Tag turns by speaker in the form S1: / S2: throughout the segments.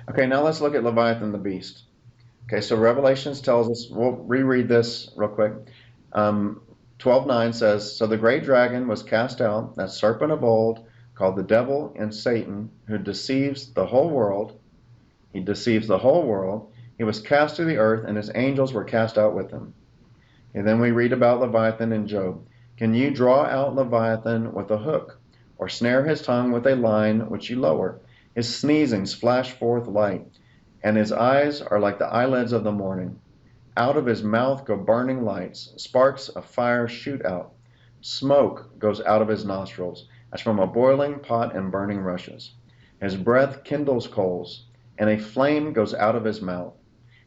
S1: Okay, now let's look at Leviathan the beast. Okay, so Revelations tells us, we'll reread this real quick. Um, 12:9 says, "So the great dragon was cast out, that serpent of old, called the devil and Satan, who deceives the whole world. He deceives the whole world. He was cast to the earth, and his angels were cast out with him." And then we read about Leviathan in Job. "Can you draw out Leviathan with a hook, or snare his tongue with a line which you lower? His sneezings flash forth light, and his eyes are like the eyelids of the morning. Out of his mouth go burning lights, sparks of fire shoot out. Smoke goes out of his nostrils, as from a boiling pot and burning rushes. His breath kindles coals, and a flame goes out of his mouth.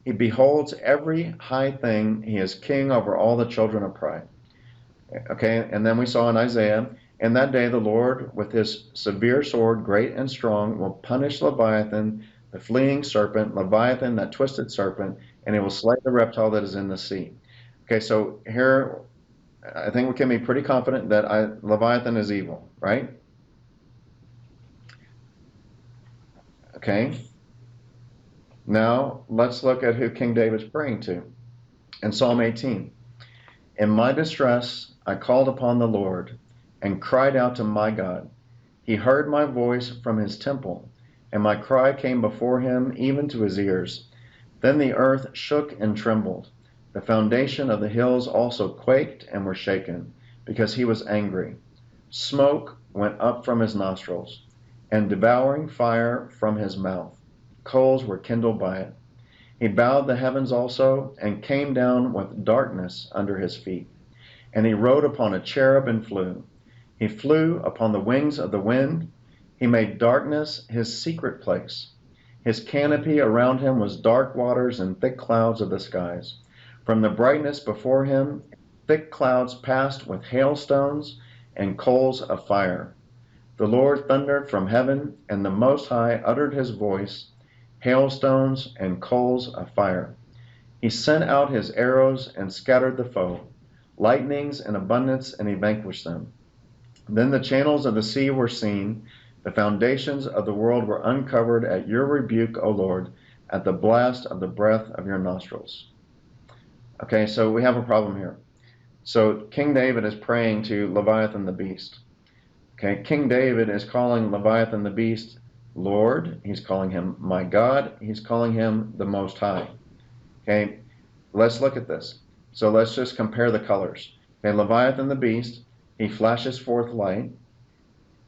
S1: He beholds every high thing. He is king over all the children of pride." Okay, and then we saw in Isaiah, "In that day the Lord with his severe sword, great and strong, will punish Leviathan, the fleeing serpent, Leviathan, that twisted serpent, and he will slay the reptile that is in the sea." Okay, so here I think we can be pretty confident that Leviathan is evil, right? Okay, now let's look at who King David's praying to. In Psalm 18, "In my distress I called upon the Lord and cried out to my God. He heard my voice from his temple, and my cry came before him even to his ears. Then the earth shook and trembled. The foundation of the hills also quaked and were shaken, because he was angry. Smoke went up from his nostrils, and devouring fire from his mouth. Coals were kindled by it. He bowed the heavens also, and came down with darkness under his feet. And he rode upon a cherub and flew. He flew upon the wings of the wind. He made darkness his secret place. His canopy around him was dark waters and thick clouds of the skies. From the brightness before him, thick clouds passed with hailstones and coals of fire. The Lord thundered from heaven, and the Most High uttered his voice, hailstones and coals of fire. He sent out his arrows and scattered the foe, lightnings in abundance, and he vanquished them. Then the channels of the sea were seen, the foundations of the world were uncovered at your rebuke, O Lord, at the blast of the breath of your nostrils." Okay, so we have a problem here. So King David is praying to Leviathan the beast. Okay, King David is calling Leviathan the beast Lord. He's calling him my God. He's calling him the Most High. Okay, let's look at this. So let's just compare the colors. Okay, Leviathan the beast, he flashes forth light.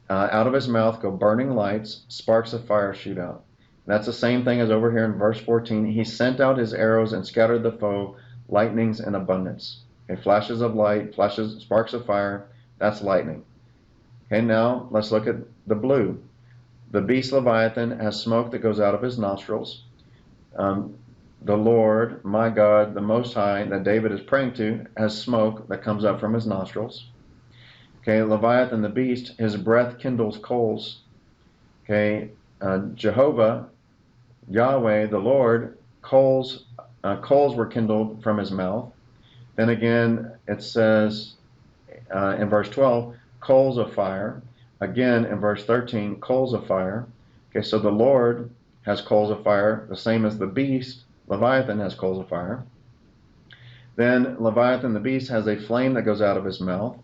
S1: Out of his mouth go burning lights, sparks of fire shoot out. That's the same thing as over here in verse 14. He sent out his arrows and scattered the foe, lightnings in abundance. Okay, flashes of light, flashes, sparks of fire, that's lightning. Okay, now let's look at the blue. The beast Leviathan has smoke that goes out of his nostrils. The Lord, my God, the Most High, that David is praying to, has smoke that comes up from his nostrils. Okay, Leviathan the beast, his breath kindles coals. Okay, Jehovah, Yahweh, the Lord, coals were kindled from his mouth. Then again, it says in verse 12, coals of fire. Again, in verse 13, coals of fire. Okay, so the Lord has coals of fire, the same as the beast. Leviathan has coals of fire. Then Leviathan the beast has a flame that goes out of his mouth.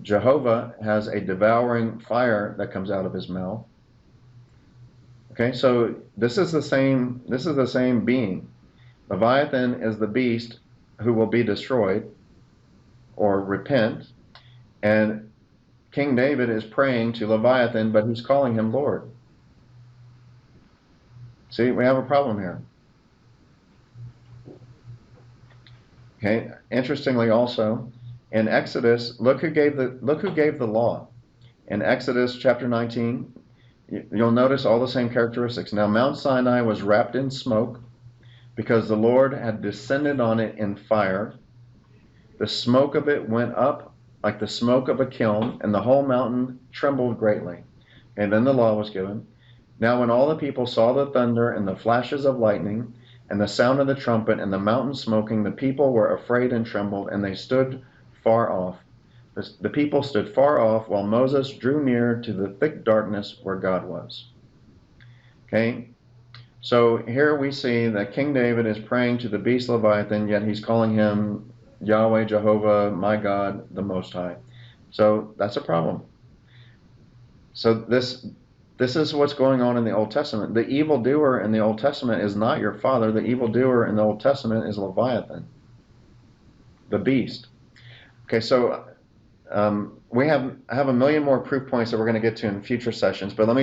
S1: Jehovah has a devouring fire that comes out of his mouth. Okay, so this is the same being. Leviathan is the beast who will be destroyed or repent, and King David is praying to Leviathan, but he's calling him Lord. See, we have a problem here. Okay, interestingly also, in Exodus, look who gave the law. In Exodus chapter 19, you'll notice all the same characteristics. Now Mount Sinai was wrapped in smoke because the Lord had descended on it in fire. The smoke of it went up like the smoke of a kiln, and the whole mountain trembled greatly. And then the law was given. Now when all the people saw the thunder and the flashes of lightning and the sound of the trumpet and the mountain smoking, the people were afraid and trembled, and they stood far off. The people stood far off while Moses drew near to the thick darkness where God was. Okay? So here we see that King David is praying to the beast Leviathan, yet he's calling him Yahweh, Jehovah, my God, the Most High. So that's a problem. So this is what's going on in the Old Testament. The evildoer in the Old Testament is not your father. The evildoer in the Old Testament is Leviathan, the beast. Okay, so I have a million more proof points that we're going to get to in future sessions, but let me